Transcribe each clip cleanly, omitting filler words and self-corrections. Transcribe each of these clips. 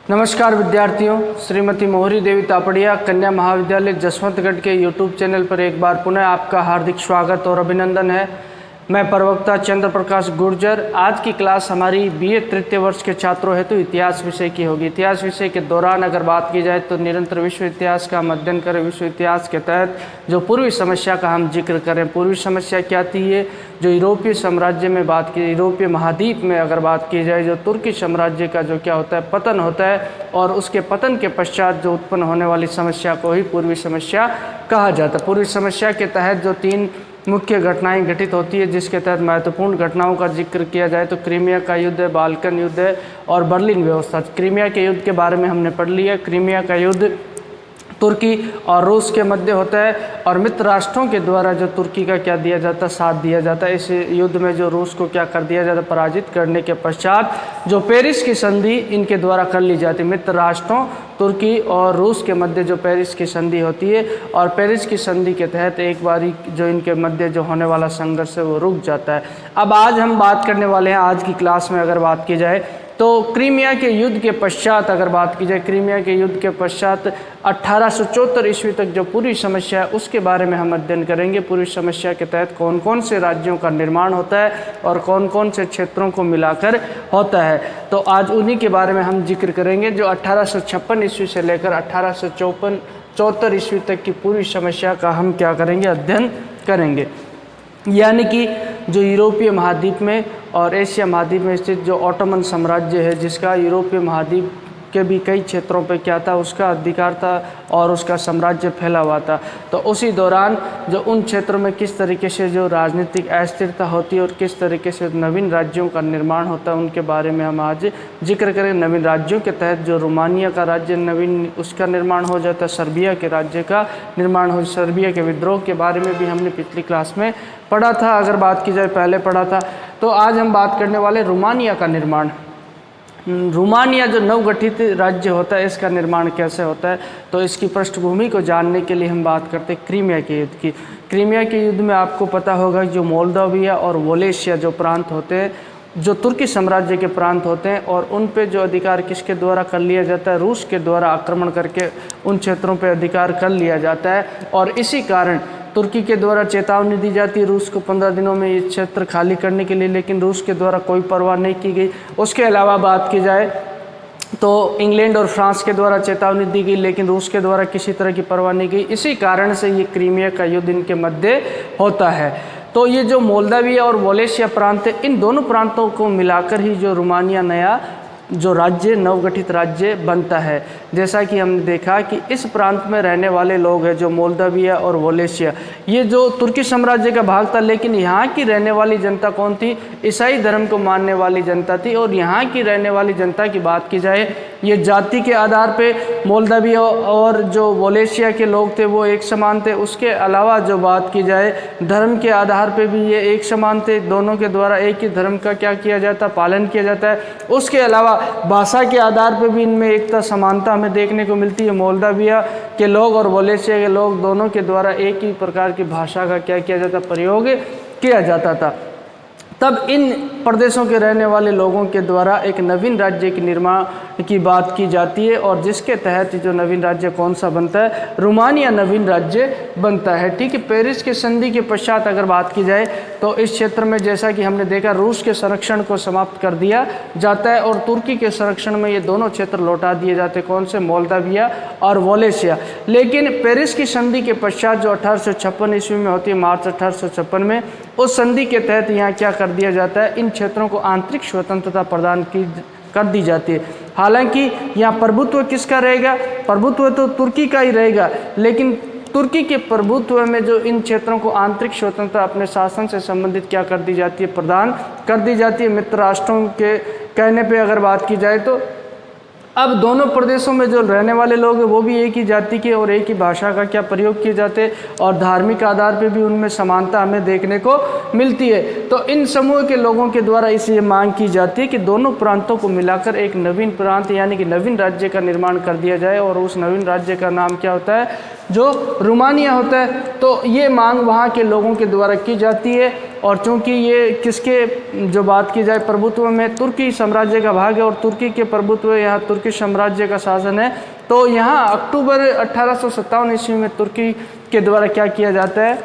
नमस्कार विद्यार्थियों, श्रीमती मोहरी देवी तापड़िया कन्या महाविद्यालय जसवंतगढ़ के YouTube चैनल पर एक बार पुनः आपका हार्दिक स्वागत और अभिनंदन है। मैं प्रवक्ता चंद्र प्रकाश गुर्जर। आज की क्लास हमारी बीए तृतीय वर्ष के छात्रों हेतु इतिहास विषय की होगी। इतिहास विषय के दौरान अगर बात की जाए तो निरंतर विश्व इतिहास का हम अध्ययन करें। विश्व इतिहास के तहत जो पूर्वी समस्या का हम जिक्र करें। पूर्वी समस्या क्या थी? ये जो यूरोपीय साम्राज्य में बात की, यूरोपीय महाद्वीप में अगर बात की जाए, जो तुर्की साम्राज्य का जो क्या होता है, पतन होता है, और उसके पतन के पश्चात जो उत्पन्न होने वाली समस्या को ही पूर्वी समस्या कहा जाता है। पूर्वी समस्या के तहत जो तीन मुख्य घटनाएं घटित होती है, जिसके तहत महत्वपूर्ण घटनाओं का जिक्र किया जाए तो क्रीमिया का युद्ध है, बाल्कन युद्ध है और बर्लिन व्यवस्था। क्रीमिया के युद्ध के बारे में हमने पढ़ लिया। क्रीमिया का युद्ध तुर्की और रूस के मध्य होता है और मित्र राष्ट्रों के द्वारा जो तुर्की का क्या दिया जाता है, साथ दिया जाता है। इस युद्ध में जो रूस को क्या कर दिया जाता है, पराजित करने के पश्चात जो पेरिस की संधि इनके द्वारा कर ली जाती है। मित्र राष्ट्रों तुर्की और रूस के मध्य जो पेरिस की संधि होती है, और पेरिस की संधि के तहत एक बारी जो इनके मध्य जो होने वाला संघर्ष है वो रुक जाता है। अब आज हम बात करने वाले हैं, आज की क्लास में अगर बात की जाए तो क्रीमिया के युद्ध के पश्चात अगर बात की जाए, क्रीमिया के युद्ध के पश्चात 1874 ईस्वी तक जो पूरी समस्या है उसके बारे में हम अध्ययन करेंगे। पूरी समस्या के तहत कौन कौन से राज्यों का निर्माण होता है और कौन कौन से क्षेत्रों को मिलाकर होता है, तो आज उन्हीं के बारे में हम जिक्र करेंगे। जो 1856 ईस्वी से लेकर 1874 ईस्वी तक की पूरी समस्या का हम क्या करेंगे, अध्ययन करेंगे। यानी कि जो यूरोपीय महाद्वीप में और एशिया महाद्वीप में स्थित जो ऑटोमन साम्राज्य है, जिसका यूरोपीय महाद्वीप के भी कई क्षेत्रों पे क्या था, उसका अधिकार था और उसका साम्राज्य फैला हुआ था। तो उसी दौरान जो उन क्षेत्रों में किस तरीके से जो राजनीतिक अस्थिरता होती है और किस तरीके से नवीन राज्यों का निर्माण होता है, उनके बारे में हम आज जिक्र करें। नवीन राज्यों के तहत जो रोमानिया का राज्य नवीन उसका निर्माण हो जाता है, सर्बिया के राज्य का निर्माण हो, सर्बिया के विद्रोह के बारे में भी हमने पिछली क्लास में पढ़ा था। अगर बात की जाए, पहले पढ़ा था। तो आज हम बात करने वाले रोमानिया का निर्माण। रोमानिया जो नवगठित राज्य होता है, इसका निर्माण कैसे होता है, तो इसकी पृष्ठभूमि को जानने के लिए हम बात करते हैं क्रीमिया के युद्ध की। क्रीमिया के युद्ध में आपको पता होगा जो मोल्दाविया और वोलेशिया जो प्रांत होते हैं, जो तुर्की साम्राज्य के प्रांत होते हैं, और उन पे जो अधिकार किसके द्वारा कर लिया जाता है, रूस के द्वारा आक्रमण करके उन क्षेत्रों पे अधिकार कर लिया जाता है। और इसी कारण तुर्की के द्वारा चेतावनी दी जाती है रूस को 15 दिनों में ये क्षेत्र खाली करने के लिए, लेकिन रूस के द्वारा कोई परवाह नहीं की गई। उसके अलावा बात की जाए तो इंग्लैंड और फ्रांस के द्वारा चेतावनी दी गई, लेकिन रूस के द्वारा किसी तरह की परवाह नहीं की। इसी कारण से ये क्रीमिया का युद्ध इनके मध्य होता है। तो ये जो मोल्दाविया और वोलेशिया प्रांत है, इन दोनों प्रांतों को मिलाकर ही जो रोमानिया नया जो राज्य, नवगठित राज्य बनता है। जैसा कि हमने देखा कि इस प्रांत में रहने वाले लोग हैं जो मोल्दाविया और वोलेशिया, ये जो तुर्की साम्राज्य का भाग था, लेकिन यहाँ की रहने वाली जनता कौन थी? ईसाई धर्म को मानने वाली जनता थी। और यहाँ की रहने वाली जनता की बात की जाए, ये जाति के आधार पे मोल्दाविया और जो वोलेशिया के लोग थे वो एक समान थे। उसके अलावा जो बात की जाए धर्म के आधार पे भी ये एक समान थे। दोनों के द्वारा एक ही धर्म का क्या किया जाता, पालन किया जाता है। उसके अलावा भाषा के आधार पे भी इनमें एकता, समानता हमें देखने को मिलती है। मोल्दाविया के लोग और वोलेशिया के लोग दोनों के द्वारा एक ही प्रकार की भाषा का क्या किया जाता, प्रयोग किया जाता था। तब इन प्रदेशों के रहने वाले लोगों के द्वारा एक नवीन राज्य के निर्माण की बात की जाती है, और जिसके तहत जो नवीन राज्य कौन सा बनता है, रोमानिया नवीन राज्य बनता है। ठीक है। पेरिस के संधि के पश्चात अगर बात की जाए तो इस क्षेत्र में जैसा कि हमने देखा, रूस के संरक्षण को समाप्त कर दिया जाता है और तुर्की के संरक्षण में ये दोनों क्षेत्र लौटा दिए जाते हैं। कौन से? मोल्दाविया और वोलेशिया। लेकिन पेरिस की संधि के पश्चात जो 1856 ईस्वी में होती है, मार्च 1856 में, उस संधि के तहत यहाँ क्या कर दिया जाता है, इन क्षेत्रों को आंतरिक स्वतंत्रता प्रदान कर दी जाती है। हालांकि यहाँ प्रभुत्व किसका रहेगा? प्रभुत्व तो तुर्की का ही रहेगा, लेकिन तुर्की के प्रभुत्व में जो इन क्षेत्रों को आंतरिक स्वतंत्रता अपने शासन से संबंधित क्या कर दी जाती है, प्रदान कर दी जाती है। मित्र राष्ट्रों के कहने पे अगर बात की जाए तो अब दोनों प्रदेशों में जो रहने वाले लोग हैं वो भी एक ही जाति के और एक ही भाषा का क्या प्रयोग किए जाते हैं, और धार्मिक आधार पे भी उनमें समानता हमें देखने को मिलती है। तो इन समूह के लोगों के द्वारा इसे मांग की जाती है कि दोनों प्रांतों को मिलाकर एक नवीन प्रांत यानी कि नवीन राज्य का निर्माण कर दिया जाए, और उस नवीन राज्य का नाम क्या होता है? जो रोमानिया होता है। तो ये मांग वहाँ के लोगों के द्वारा की जाती है। और चूँकि ये किसके जो बात की जाए प्रभुत्व में, तुर्की साम्राज्य का भाग है और तुर्की के प्रभुत्व यहाँ तुर्की साम्राज्य का शासन है। तो यहाँ अक्टूबर 1857 ईस्वी में तुर्की के द्वारा क्या किया जाता है,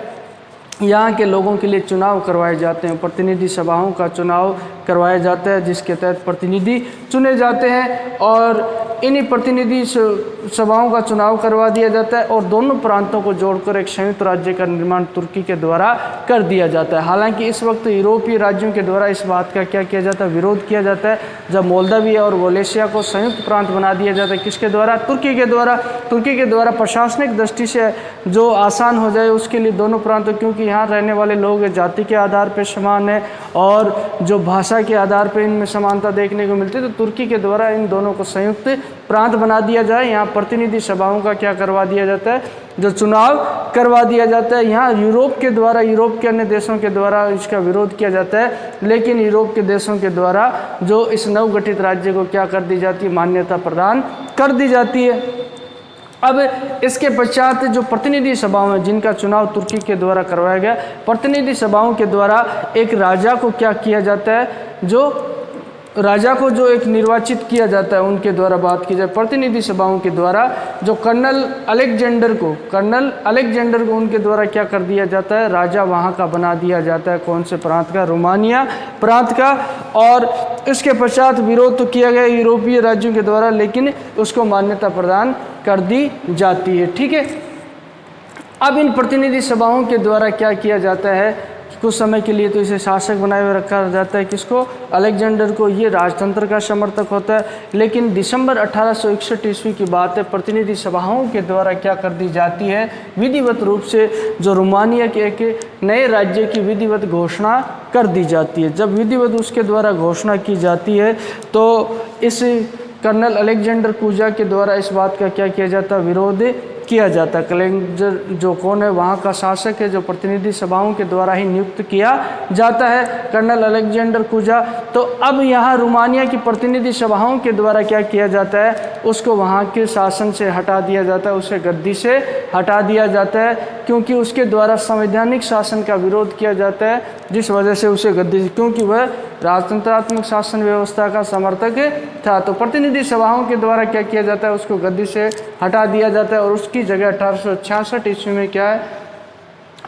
यहाँ के लोगों के लिए चुनाव करवाए जाते हैं, प्रतिनिधि सभाओं का चुनाव करवाया जाता है, जिसके तहत प्रतिनिधि चुने जाते हैं और इन्हीं प्रतिनिधि सभाओं का चुनाव करवा दिया जाता है और दोनों प्रांतों को जोड़कर एक संयुक्त राज्य का निर्माण तुर्की के द्वारा कर दिया जाता है। हालांकि इस वक्त यूरोपीय राज्यों के द्वारा इस बात का क्या किया जाता है, विरोध किया जाता है, जब मोल्दाविया और वोलेशिया को संयुक्त प्रांत बना दिया जाता है। किसके द्वारा? तुर्की के द्वारा। तुर्की के द्वारा प्रशासनिक दृष्टि से जो आसान हो जाए उसके लिए दोनों प्रांतों, क्योंकि यहाँ रहने वाले लोग जाति के आधार पर समान है और जो भाषा के आधार पर इनमें समानता देखने को मिलती है, तो तुर्की के द्वारा इन दोनों को संयुक्त प्रांत बना दिया जाए। यहाँ प्रतिनिधि सभाओं का क्या करवा दिया जाता है, जो चुनाव करवा दिया जाता है। यहाँ यूरोप के द्वारा, यूरोप के अन्य देशों के द्वारा इसका विरोध किया जाता है, लेकिन यूरोप के देशों के द्वारा जो इस नवगठित राज्य को क्या कर दी जाती है, मान्यता प्रदान कर दी जाती है। अब इसके पश्चात जो प्रतिनिधि सभाओं हैं जिनका चुनाव तुर्की के द्वारा करवाया गया, प्रतिनिधि सभाओं के द्वारा एक राजा को क्या किया जाता है, जो राजा को जो एक निर्वाचित किया जाता है उनके द्वारा बात की जाए, प्रतिनिधि सभाओं के द्वारा जो कर्नल अलेक्जेंडर को उनके द्वारा क्या कर दिया जाता है, राजा वहाँ का बना दिया जाता है। कौन से प्रांत का? रोमानिया प्रांत का। और इसके पश्चात विरोध तो किया गया यूरोपीय राज्यों के द्वारा, लेकिन उसको मान्यता प्रदान कर दी जाती है। ठीक है। अब इन प्रतिनिधि सभाओं के द्वारा क्या किया जाता है, कुछ समय के लिए तो इसे शासक बनाए हुए रखा जाता है। किसको? अलेक्जेंडर को। ये राजतंत्र का समर्थक होता है। लेकिन दिसंबर 1861 ईस्वी की बात है, प्रतिनिधि सभाओं के द्वारा क्या कर दी जाती है, विधिवत रूप से जो रोमानिया के एक नए राज्य की विधिवत घोषणा कर दी जाती है। जब विधिवत उसके द्वारा घोषणा की जाती है तो इस कर्नल अलेक्जेंडर कूजा के द्वारा इस बात का क्या किया जाता है, विरोध किया जाता है। अलेक्जेंडर जो कौन है, वहाँ का शासक है, जो प्रतिनिधि सभाओं के द्वारा ही नियुक्त किया जाता है, कर्नल अलेक्जेंडर कूजा। तो अब यहाँ रोमानिया की प्रतिनिधि सभाओं के द्वारा क्या किया जाता है, उसको वहाँ के शासन से हटा दिया जाता है, उसे गद्दी से हटा दिया जाता है, क्योंकि उसके द्वारा संवैधानिक शासन का विरोध किया जाता है, जिस वजह से उसे गद्दी, क्योंकि वह राजतंत्रात्मक शासन व्यवस्था का समर्थक था। तो प्रतिनिधि सभाओं के द्वारा क्या किया जाता है, उसको गद्दी से हटा दिया जाता है और उसकी जगह 1866 ईस्वी में क्या है,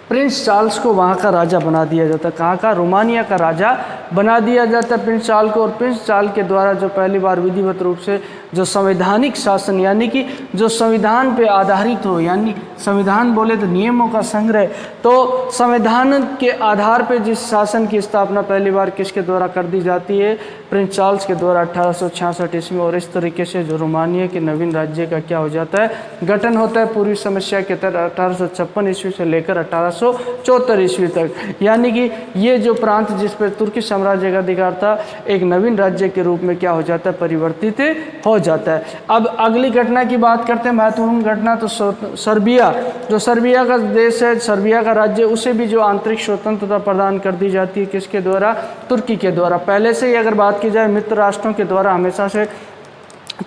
प्रिंस चार्ल्स को वहाँ का राजा बना दिया जाता है। कहाँ का? रोमानिया का राजा बना दिया जाता है प्रिंस चार्ल्स को। और प्रिंस चार्ल्स के द्वारा जो पहली बार विधिवत रूप से जो संवैधानिक शासन, यानी कि जो संविधान पे आधारित हो, यानी संविधान बोले तो नियमों का संग्रह, तो संविधान के आधार पे जिस शासन की स्थापना पहली बार किसके द्वारा कर दी जाती है, प्रिंस चार्ल्स के द्वारा 1866 ईस्वी में। और इस तरीके से जो रोमानिया के नवीन राज्य का क्या हो जाता है, गठन होता है। पूर्वी समस्या के तहत 1856 ईस्वी से लेकर 1874 ईस्वी तक, यानी कि ये जो प्रांत जिस पर तुर्की साम्राज्य का अधिकार था, एक नवीन राज्य के रूप में क्या हो जाता है, परिवर्तित हो जाता है। अब अगली घटना की बात करते हैं, महत्वपूर्ण घटना। तो सर्बिया, जो सर्बिया का देश है, सर्बिया का राज्य, उसे भी जो आंतरिक स्वतंत्रता प्रदान कर दी जाती है, किसके द्वारा? तुर्की के द्वारा। पहले से ही अगर बात की जाए, मित्र राष्ट्रों के द्वारा हमेशा से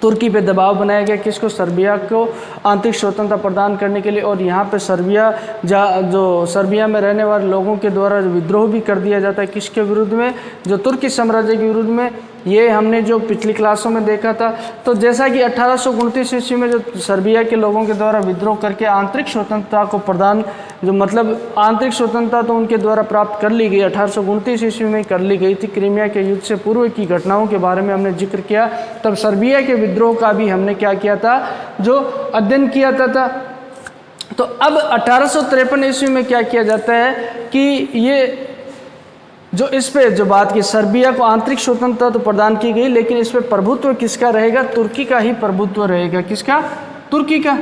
तुर्की पे दबाव बनाया गया, किसको? सर्बिया को आंतरिक स्वतंत्रता प्रदान करने के लिए। और यहाँ पे सर्बिया जो सर्बिया में रहने वाले लोगों के द्वारा विद्रोह भी कर दिया जाता है, किसके विरुद्ध में? जो तुर्की साम्राज्य के विरुद्ध में। ये हमने जो पिछली क्लासों में देखा था। तो जैसा कि 1829 ईस्वी में जो सर्बिया के लोगों के द्वारा विद्रोह करके आंतरिक स्वतंत्रता को प्रदान, जो मतलब आंतरिक स्वतंत्रता तो उनके द्वारा प्राप्त कर ली गई, 1829 ईस्वी में कर ली गई थी। क्रीमिया के युद्ध से पूर्व की घटनाओं के बारे में हमने जिक्र किया। तब सर्बिया के विद्रोह का भी हमने क्या किया था, जो अध्ययन किया था। तो अब 1853 ईस्वी में क्या किया जाता है कि ये जो इस पे जो बात की, सर्बिया को आंतरिक स्वतंत्रता तो प्रदान की गई, लेकिन इस पे प्रभुत्व किसका रहेगा? तुर्की का ही प्रभुत्व रहेगा। किसका? तुर्की का।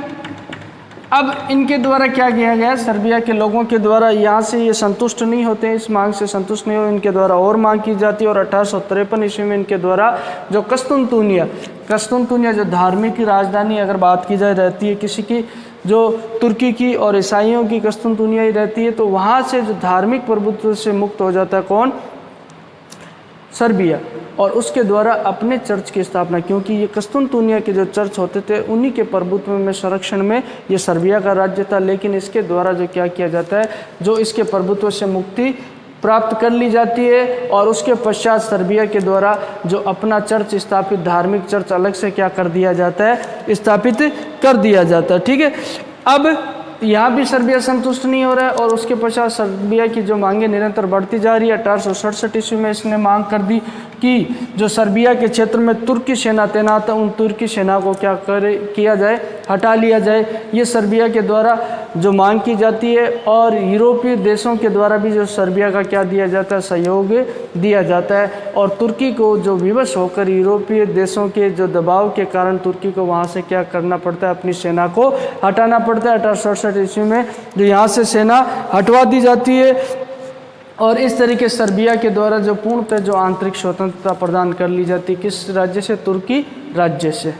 अब इनके द्वारा क्या किया गया, सर्बिया के लोगों के द्वारा यहाँ से ये संतुष्ट नहीं होते हैं, इस मांग से संतुष्ट नहीं हो, इनके द्वारा और मांग की जाती है। और 1853 ईस्वी में इनके द्वारा जो कस्तुनतुनिया जो धार्मिक राजधानी अगर बात की जाए रहती है किसी की, जो तुर्की की और ईसाइयों की कस्तुनतुनिया ही रहती है, तो वहाँ से जो धार्मिक प्रभुत्व से मुक्त हो जाता है कौन? सर्बिया, और उसके द्वारा अपने चर्च की स्थापना, क्योंकि ये कस्तुनतुनिया के जो चर्च होते थे उन्हीं के प्रभुत्व में संरक्षण में ये सर्बिया का राज्य था। लेकिन इसके द्वारा जो क्या किया जाता है, जो इसके प्रभुत्व से मुक्ति प्राप्त कर ली जाती है और उसके पश्चात सर्बिया के द्वारा जो अपना चर्च स्थापित, धार्मिक चर्च अलग से क्या कर दिया जाता है, स्थापित कर दिया जाता है। ठीक है, अब यहाँ भी सर्बिया संतुष्ट नहीं हो रहा है और उसके पश्चात सर्बिया की जो मांगे निरंतर बढ़ती जा रही है। 1867 ईस्वी में इसने मांग कर दी कि जो सर्बिया के क्षेत्र में तुर्की सेना तैनात है उन तुर्की सेना को क्या किया जाए, हटा लिया जाए। ये सर्बिया के द्वारा जो मांग की जाती है और यूरोपीय देशों के द्वारा भी जो सर्बिया का क्या दिया जाता है, सहयोग दिया जाता है। और तुर्की को जो विवश होकर यूरोपीय देशों के जो दबाव के कारण तुर्की को वहाँ से क्या करना पड़ता है, अपनी सेना को हटाना पड़ता है। 1867 ईस्वी में जो यहाँ से सेना हटवा दी जाती है और इस तरीके सर्बिया के द्वारा जो पूर्णतः जो आंतरिक स्वतंत्रता प्रदान कर ली जाती है, किस राज्य से, तुर्की राज्य से।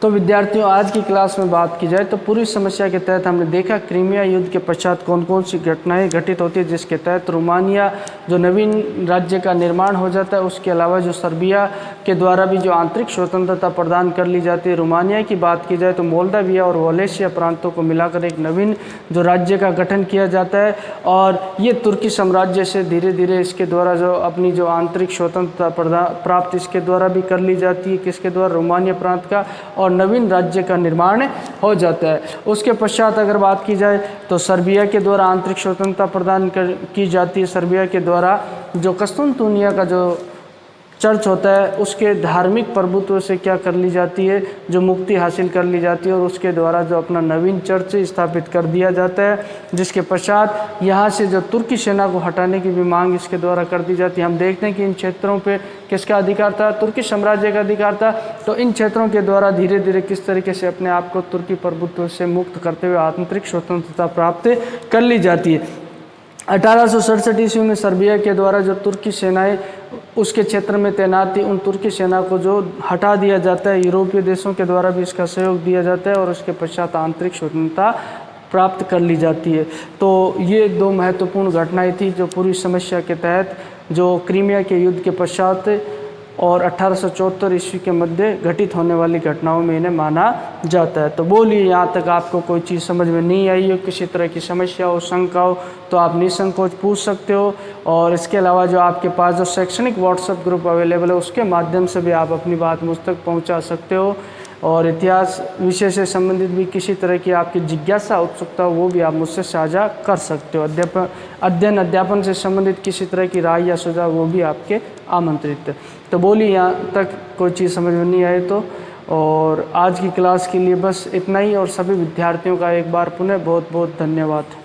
तो विद्यार्थियों, आज की क्लास में बात की जाए तो पूरी समस्या के तहत हमने देखा क्रीमिया युद्ध के पश्चात कौन कौन सी घटनाएं घटित होती है, जिसके तहत रोमानिया जो नवीन राज्य का निर्माण हो जाता है। उसके अलावा जो सर्बिया के द्वारा भी जो आंतरिक स्वतंत्रता प्रदान कर ली जाती है। रोमानिया की बात की जाए तो मोल्दाविया और वॉलेशिया प्रांतों को मिलाकर एक नवीन जो राज्य का गठन किया जाता है और ये तुर्की साम्राज्य से धीरे धीरे इसके द्वारा जो अपनी जो आंतरिक स्वतंत्रता प्राप्त इसके द्वारा भी कर ली जाती है, किसके द्वारा, रोमानिया प्रांत का, और नवीन राज्य का निर्माण हो जाता है। उसके पश्चात अगर बात की जाए तो सर्बिया के द्वारा आंतरिक स्वतंत्रता प्रदान की जाती है। सर्बिया के द्वारा जो कस्तुनतुनिया का जो चर्च होता है उसके धार्मिक प्रभुत्व से क्या कर ली जाती है, जो मुक्ति हासिल कर ली जाती है और उसके द्वारा जो अपना नवीन चर्च स्थापित कर दिया जाता है। जिसके पश्चात यहाँ से जो तुर्की सेना को हटाने की भी मांग इसके द्वारा कर दी जाती है। हम देखते हैं कि इन क्षेत्रों पे किसका अधिकार था, तुर्की साम्राज्य का अधिकार था। तो इन क्षेत्रों के द्वारा धीरे धीरे किस तरीके से अपने आप को तुर्की प्रभुत्व से मुक्त करते हुए आंतरिक स्वतंत्रता प्राप्त कर ली जाती है। 1867 ईस्वी में सर्बिया के द्वारा जो तुर्की सेनाएं उसके क्षेत्र में तैनात थी, उन तुर्की सेना को जो हटा दिया जाता है। यूरोपीय देशों के द्वारा भी इसका सहयोग दिया जाता है और उसके पश्चात आंतरिक स्वतंत्रता प्राप्त कर ली जाती है। तो ये दो महत्वपूर्ण घटनाएं थी जो पूरी समस्या के तहत जो क्रीमिया के युद्ध के पश्चात और 1874 ईस्वी के मध्य घटित होने वाली घटनाओं में इन्हें माना जाता है। तो बोलिए, यहाँ तक आपको कोई चीज़ समझ में नहीं आई हो, किसी तरह की समस्या हो, शंका हो, तो आप निसंकोच पूछ सकते हो। और इसके अलावा जो आपके पास जो शैक्षणिक व्हाट्सएप ग्रुप अवेलेबल है उसके माध्यम से भी आप अपनी बात मुझ तक पहुँचा सकते हो। और इतिहास विषय से संबंधित भी किसी तरह की आपकी जिज्ञासा, उत्सुकता हो वो भी आप मुझसे साझा कर सकते हो। अध्यापन से संबंधित किसी तरह की राय या सुझाव वो भी आपके आमंत्रित है। तो बोलिए, यहाँ तक कोई चीज़ समझ में नहीं आए तो। और आज की क्लास के लिए बस इतना ही और सभी विद्यार्थियों का एक बार पुनः बहुत बहुत धन्यवाद।